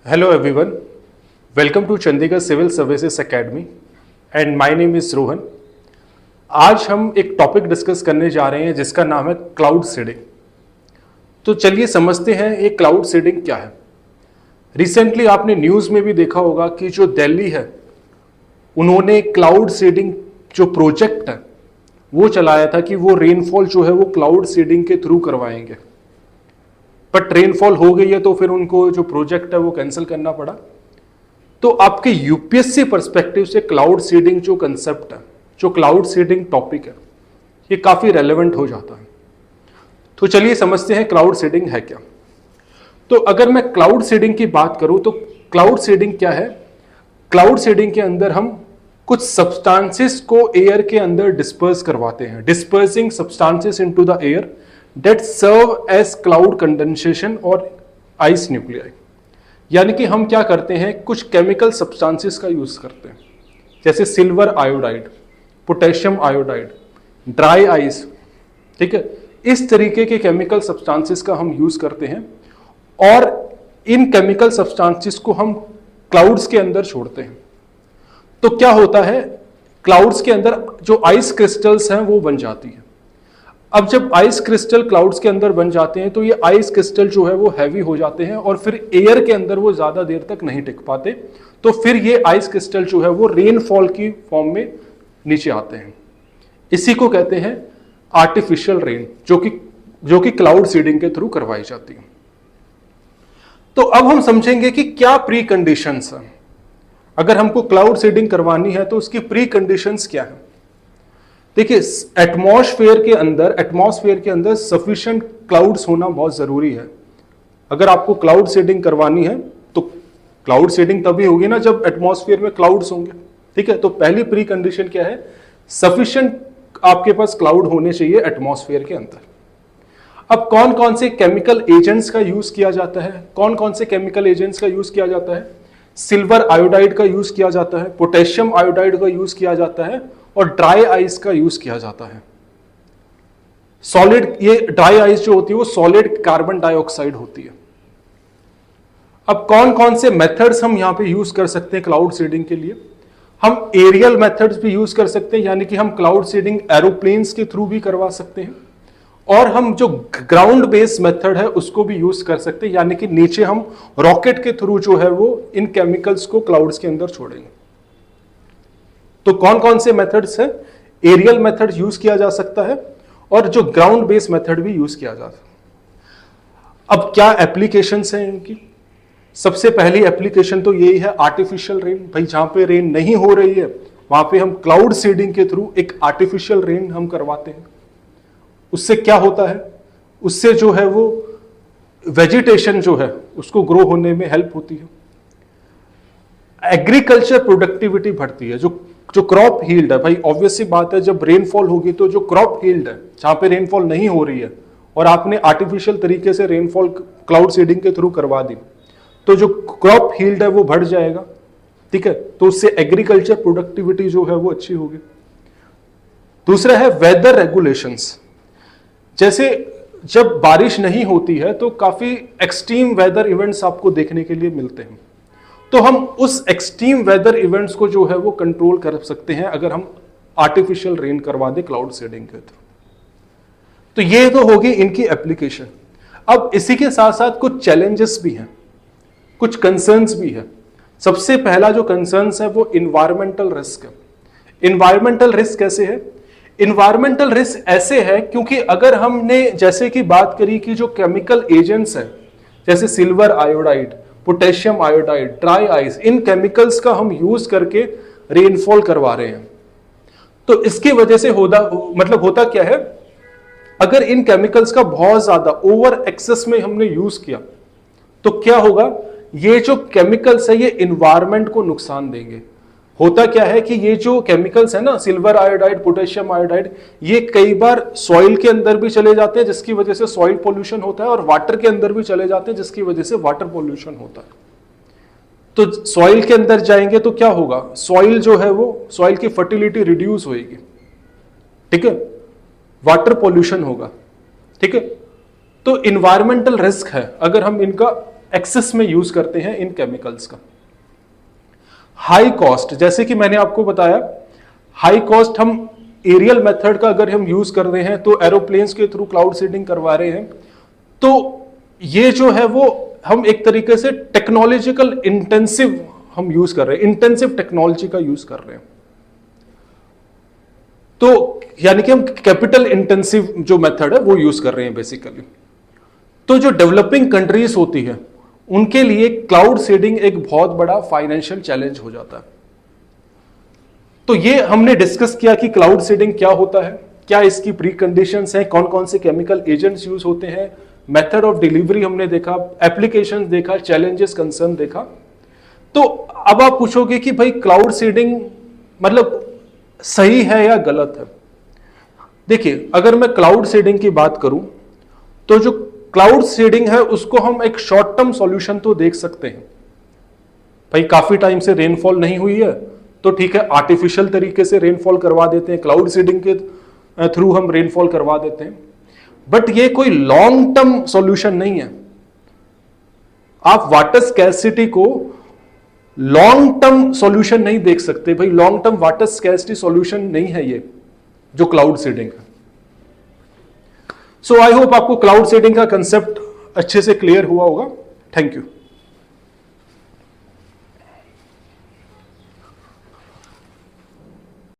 Hello everyone, welcome to Chandigarh Civil Services Academy and my name is Rohan. आज हम एक topic discuss करने जा रहे हैं जिसका नाम है क्लाउड सीडिंग। तो चलिए समझते हैं ये क्लाउड सीडिंग क्या है। रिसेंटली आपने न्यूज़ में भी देखा होगा कि जो दिल्ली है उन्होंने क्लाउड सीडिंग जो प्रोजेक्ट है वो चलाया था कि वो रेनफॉल जो है वो क्लाउड सीडिंग के थ्रू करवाएंगे, बट रेनफॉल हो गई है तो फिर उनको जो प्रोजेक्ट है वो कैंसिल करना पड़ा। तो आपके यूपीएससी पर्सपेक्टिव से क्लाउड सीडिंग जो कंसेप्ट है, जो क्लाउड सीडिंग टॉपिक है, ये काफी रेलेवेंट हो जाता है। तो चलिए समझते हैं क्लाउड सीडिंग है क्या। तो अगर मैं क्लाउड सीडिंग की बात करूं तो क्लाउड सीडिंग क्या है। क्लाउड सीडिंग के अंदर हम कुछ सब्सटेंसेस को एयर के अंदर डिस्पर्स करवाते हैं, dispersing substances into the air that serve as cloud condensation और ice nuclei। यानी कि हम क्या करते हैं, कुछ केमिकल सब्सटेंसेस का यूज करते हैं, जैसे silver iodide, potassium iodide, dry ice, ठीक है। इस तरीके के केमिकल सब्सटेंसेस का हम यूज करते हैं और इन केमिकल सब्सटेंसेस को हम क्लाउड्स के अंदर छोड़ते हैं। तो क्या होता है, क्लाउड्स के अंदर जो आइस क्रिस्टल्स हैं वो बन जाती है। अब जब आइस क्रिस्टल क्लाउड्स के अंदर बन जाते हैं तो ये आइस क्रिस्टल जो है वो हैवी हो जाते हैं और फिर एयर के अंदर वो ज्यादा देर तक नहीं टिक पाते। तो फिर ये आइस क्रिस्टल जो है वो रेनफॉल की फॉर्म में नीचे आते हैं। इसी को कहते हैं आर्टिफिशियल रेन, जो कि क्लाउड सीडिंग के थ्रू करवाई जाती है। तो अब हम समझेंगे कि क्या प्री कंडीशंस है। अगर हमको क्लाउड सीडिंग करवानी है तो उसकी प्री कंडीशंस क्या है। देखिए, एटमॉस्फेयर के अंदर सफिशिएंट क्लाउड्स होना बहुत जरूरी है। अगर आपको क्लाउड सीडिंग करवानी है तो क्लाउड सीडिंग तभी होगी ना जब एटमॉस्फेयर में क्लाउड्स होंगे, ठीक है। तो पहली प्री कंडीशन क्या है, सफिशिएंट आपके पास क्लाउड होने चाहिए एटमॉस्फेयर के अंदर। अब कौन कौन से केमिकल एजेंट्स का यूज किया जाता है, कौन कौन से केमिकल एजेंट्स का यूज किया जाता है। सिल्वर आयोडाइड का यूज किया जाता है, पोटेशियम आयोडाइड का यूज किया जाता है और ड्राई आइस का यूज किया जाता है। सॉलिड, ये ड्राई आइस जो होती है वो सॉलिड कार्बन डाइऑक्साइड होती है। अब कौन कौन से मेथड्स हम यहां पे यूज कर सकते हैं क्लाउड सीडिंग के लिए। हम एरियल मेथड्स भी यूज कर सकते हैं, यानी कि हम क्लाउड सीडिंग एरोप्लेन्स के थ्रू भी करवा सकते हैं, और हम जो ग्राउंड बेस्ड मेथड है उसको भी यूज कर सकते हैं, यानी कि नीचे हम रॉकेट के थ्रू जो है वो इन केमिकल्स को क्लाउड्स के अंदर छोड़ेंगे। तो कौन कौन से मेथड्स हैं, एरियल मेथड यूज किया जा सकता है और जो ग्राउंड बेस्ड मेथड भी यूज किया जा सकता है। अब क्या एप्लीकेशंस हैं इनकी। सबसे पहली एप्लीकेशन तो यही है आर्टिफिशियल रेन। भाई जहां पे रेन नहीं हो रही है वहां पे हम क्लाउड सीडिंग के थ्रू एक आर्टिफिशियल रेन हम करवाते हैं। उससे क्या होता है, उससे जो है वो वेजिटेशन जो है उसको ग्रो होने में हेल्प होती है। एग्रीकल्चर प्रोडक्टिविटी बढ़ती है। जो क्रॉप हील्ड है, भाई ऑब्वियस सी बात है, जब रेनफॉल होगी तो जो क्रॉप हील्ड है, जहां पे रेनफॉल नहीं हो रही है और आपने आर्टिफिशियल तरीके से रेनफॉल क्लाउड सीडिंग के थ्रू करवा दी, तो जो क्रॉप हील्ड है वो बढ़ जाएगा, ठीक है। तो उससे एग्रीकल्चर प्रोडक्टिविटी जो है वो अच्छी होगी। दूसरा है वेदर रेगुलेशंस। जैसे जब बारिश नहीं होती है तो काफी एक्सट्रीम वेदर इवेंट्स आपको देखने के लिए मिलते हैं। तो हम उस एक्सट्रीम वेदर इवेंट्स को जो है वो कंट्रोल कर सकते हैं अगर हम आर्टिफिशियल रेन करवा दें क्लाउड सीडिंग के थ्रू। तो ये तो होगी इनकी एप्लीकेशन। अब इसी के साथ साथ कुछ चैलेंजेस भी हैं, कुछ कंसर्न्स भी है। सबसे पहला जो कंसर्न्स है वो इन्वायरमेंटल रिस्क है। इन्वायरमेंटल रिस्क कैसे है, इन्वायरमेंटल रिस्क ऐसे है क्योंकि अगर हमने जैसे कि बात करी कि जो केमिकल एजेंट्स हैं जैसे silver iodide, potassium iodide, dry ice, इन केमिकल्स का हम यूज करके रेनफॉल करवा रहे हैं, तो इसकी वजह से होता क्या है, अगर इन केमिकल्स का बहुत ज्यादा ओवर एक्सेस में हमने यूज किया तो क्या होगा, ये जो केमिकल्स है ये इन्वायरमेंट को नुकसान देंगे। होता क्या है कि ये जो केमिकल्स है ना, सिल्वर आयोडाइड, पोटेशियम आयोडाइड, ये कई बार सॉइल के अंदर भी चले जाते हैं जिसकी वजह से सॉइल पोल्यूशन होता है, और वाटर के अंदर भी चले जाते हैं जिसकी वजह से वाटर पोल्यूशन होता है। तो सॉइल के अंदर जाएंगे तो क्या होगा, सॉइल जो है वो, सॉइल की फर्टिलिटी रिड्यूस होगी, ठीक है, वाटर पोल्यूशन होगा, ठीक है। तो इन्वायरमेंटल रिस्क है अगर हम इनका एक्सेस में यूज करते हैं इन केमिकल्स का। हाई कॉस्ट, जैसे कि मैंने आपको बताया, हाई कॉस्ट हम एरियल मेथड का अगर हम यूज कर रहे हैं तो एरोप्लेन्स के थ्रू क्लाउड सीडिंग करवा रहे हैं, तो ये जो है वो हम एक तरीके से टेक्नोलॉजिकल इंटेंसिव हम यूज कर रहे हैं, इंटेंसिव टेक्नोलॉजी का यूज कर रहे हैं। तो यानी कि हम कैपिटल इंटेंसिव जो मेथड है वो यूज कर रहे हैं बेसिकली। तो जो डेवलपिंग कंट्रीज होती है उनके लिए क्लाउड सीडिंग एक बहुत बड़ा फाइनेंशियल चैलेंज हो जाता है। तो ये हमने डिस्कस किया कि क्लाउड सीडिंग क्या होता है, क्या इसकी प्री कंडीशंस हैं, कौन कौन से केमिकल एजेंट्स यूज होते हैं, मेथड ऑफ डिलीवरी हमने देखा, एप्लीकेशंस देखा, चैलेंजेस कंसर्न देखा। तो अब आप पूछोगे कि भाई क्लाउड सीडिंग मतलब सही है या गलत है। देखिए, अगर मैं क्लाउड सीडिंग की बात करूं तो जो क्लाउड सीडिंग है उसको हम एक शॉर्ट टर्म सॉल्यूशन तो देख सकते हैं। भाई काफी टाइम से रेनफॉल नहीं हुई है तो ठीक है, आर्टिफिशियल तरीके से रेनफॉल करवा देते हैं, क्लाउड सीडिंग के थ्रू हम रेनफॉल करवा देते हैं, बट ये कोई लॉन्ग टर्म सॉल्यूशन नहीं है। आप वाटर स्कैर्सिटी को लॉन्ग टर्म सॉल्यूशन नहीं देख सकते भाई, long term water scarcity solution नहीं है ये जो क्लाउड सीडिंग है। सो आई होप आपको क्लाउड सीडिंग का कंसेप्ट अच्छे से क्लियर हुआ होगा। Thank you.